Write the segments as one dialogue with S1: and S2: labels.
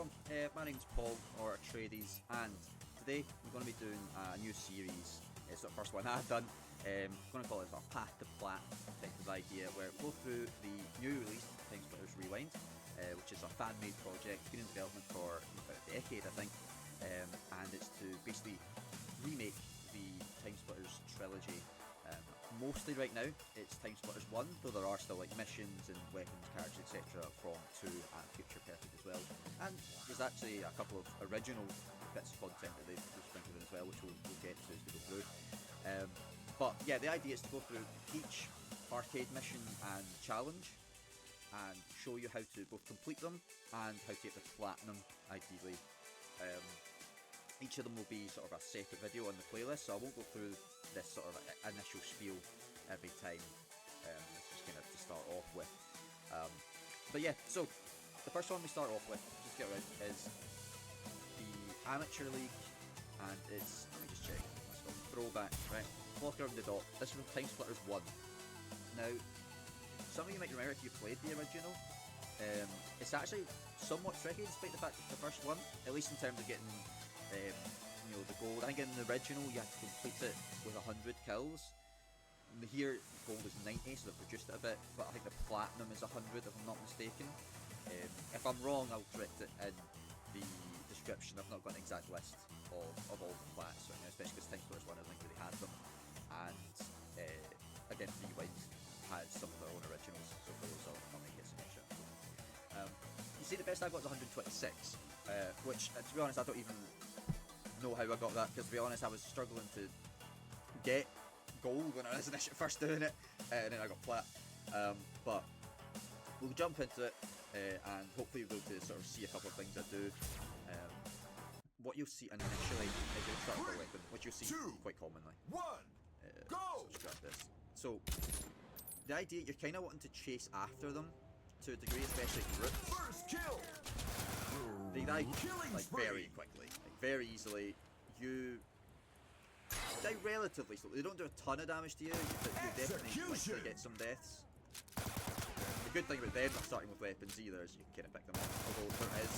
S1: everyone, my name's Paul, or Atreides, and today we're going to be doing a new series. It's the first one I've done. I'm going to call it a Path to Plat type of idea, where we'll go through the new release, TimeSplitters Rewind, which is a fan-made project, been in development for about a decade, I think, and it's to basically remake the TimeSplitters trilogy. Mostly right now it's TimeSplitters 1, though there are still like missions and weapons, characters, etc. from 2 and Future Perfect as well. And there's actually a couple of original bits of content that they've sprinkled in as well, which we'll get to as we go through. But yeah, the idea is to go through each arcade mission and challenge and show you how to both complete them and how to get the platinum, ideally. Each of them will be sort of a separate video on the playlist, so I won't go through this sort of initial spiel every time. It's just kind of to start off with. But yeah, so the first one we start off with, just get right, is the Amateur League, and it's, let me just check, let's go, throwback, right, block around the dot. This is from TimeSplitters 1. Now, some of you might remember if you played the original. It's actually somewhat tricky despite the fact that the first one, at least in terms of getting you know, the gold. I think in the original you had to complete it with 100 kills. And here gold is 90, so they've reduced it a bit, but I think the platinum is 100 if I'm not mistaken. If I'm wrong, I'll correct it in the description. I've not got an exact list of all the plats, so, you know, especially because TimeSplitters 1 I think really had them. And again, Rewind had some of their own originals, so for those I'll make it some extra. You see, the best I got was 126, which, to be honest, I don't even know how I got that, because to be honest, I was struggling to get gold when I was initially first doing it, and then I got plat. But we'll jump into it, and hopefully we'll be able to sort of see a couple of things I do. What you'll see initially is you'll start with a weapon, which you'll see quite commonly. Go! So let's grab this. So the idea, you're kind of wanting to chase after them to a degree, especially groups.
S2: First kill.
S1: They die like very quickly, like very easily. You die relatively slowly. They don't do a ton of damage to you, but you definitely like, get some deaths. The good thing about them not starting with weapons either is you can kind of pick them up. Although there is,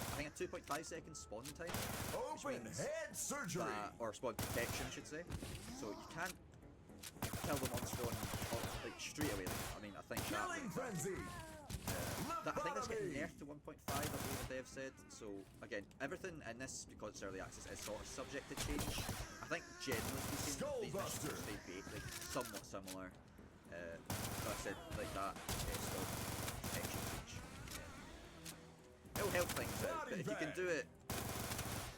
S1: I think, a 2.5 second spawn time,
S2: Open head surgery,
S1: or spawn protection, I should say. So you can't kill them on spawn like straight away. I mean, I think
S2: killing frenzy.
S1: I think that's getting nerfed to 1.5, I believe they have said. So again, everything in this, because it's early access, is sort of subject to change. I think generally speaking, these missions will stay like somewhat similar. But I said like that, still protection change. It'll help things out, but if you can do it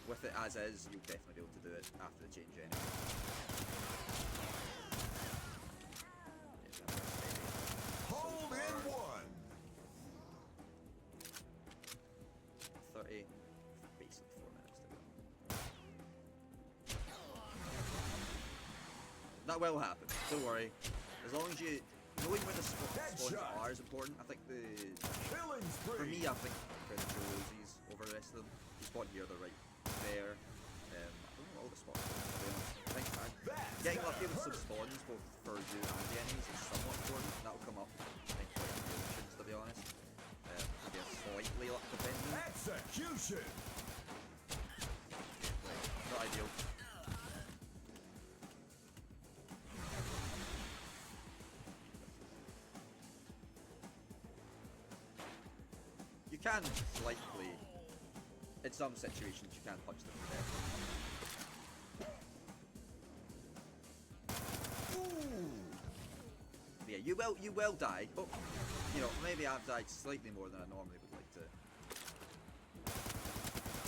S1: with it as is, you'll definitely be able to do it after the change anyway. 30, basically 4 minutes to go. That will happen, don't worry. As long as you, knowing where the spawns are is important. I think for me, I think the Jolosies over the rest of them. You spawn here, they're right there. I don't know all the spots, to be honest. I think getting lucky with some spawns, both for you and the enemies, is somewhat important. That'll come up, I think, quite a few missions, to be honest. Maybe slightly luck dependent.
S2: Execution!
S1: Not ideal. You can slightly, in some situations, you can punch them to death.
S2: Ooh.
S1: Yeah, you will die, but you know, maybe I've died slightly more than I normally would like to.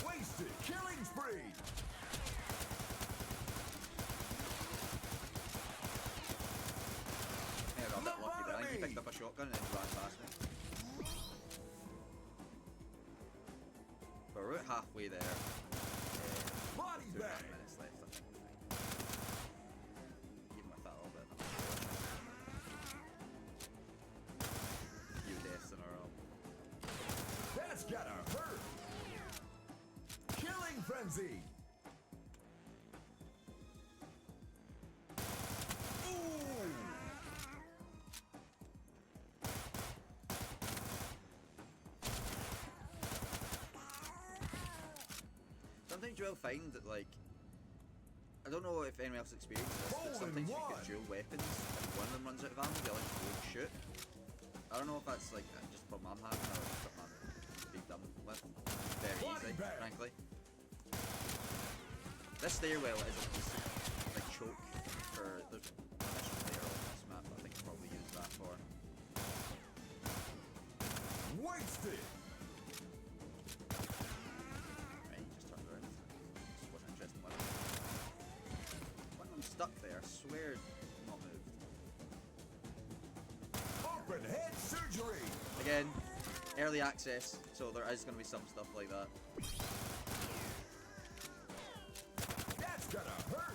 S2: Wasted killing spree.
S1: Yeah, I got a bit lucky there. I think he picked up a shotgun and then ran past me. We're about halfway there. 2.5 minutes left, I think. Even with that a little bit. Few deaths in a row.
S2: That's gotta hurt. Killing frenzy. Ooh.
S1: sometimes you will find that, like, I don't know if anyone else experienced this, but sometimes you get dual weapons and one of them runs out of ammo, the other won't shoot. I don't know if that's like just a problem I'm having or something I'm being done with. Very easy, frankly. This stairwell is a decent like choke for there's a mission layer on this map that I think I'll probably use that for.
S2: Wasted.
S1: Right, he just turned around. This wasn't interesting one. One of them stuck there, I swear not moved.
S2: Open head surgery.
S1: Again, early access, so there is going to be some stuff like that.
S2: That's gonna hurt.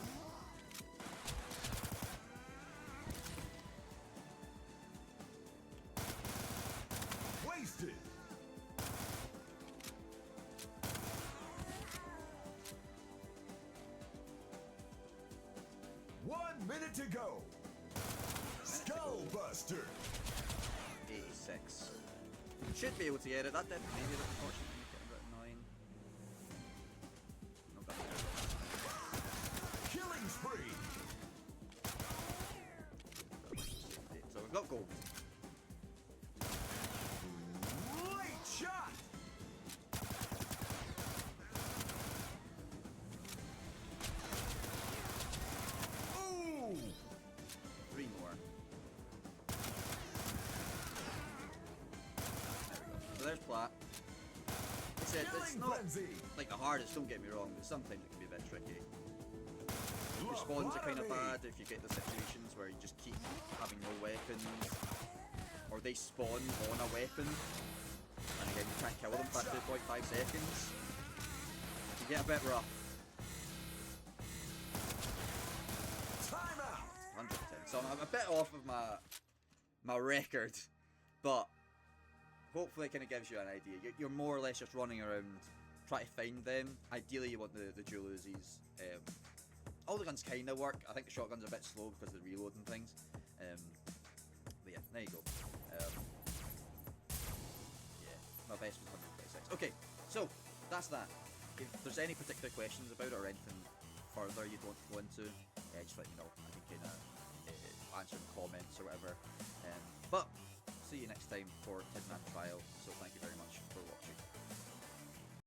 S2: Wasted. One minute to go. Skull Buster.
S1: 86. Should be able to get it. That did maybe unfortunately make it a bit annoying. No gun there.
S2: Killing spree.
S1: So we've got gold.
S2: Late shot. Ooh.
S1: 3 more. So there's Plat. Like I said, it's not like the hardest, don't get me wrong, but sometimes it can be a bit tricky. Your spawns are kind of bad if you get the situations where you just keep having no weapons, or they spawn on a weapon, and again you can't kill them for 2.5 seconds. You get a bit rough.
S2: Time out.
S1: 110. So I'm a bit off of my record, but hopefully it kind of gives you an idea. You're more or less just running around trying to find them. Ideally you want the dual Uzis. All the guns kind of work. I think the shotgun's a bit slow because of the reloading things. But yeah, there you go. Yeah, my best was 126. Okay, so that's that. If there's any particular questions about it or anything further you'd want to go into, just let me know. I can kind of answer in comments or whatever. But see you next time for Tidman Trial. So thank you very much.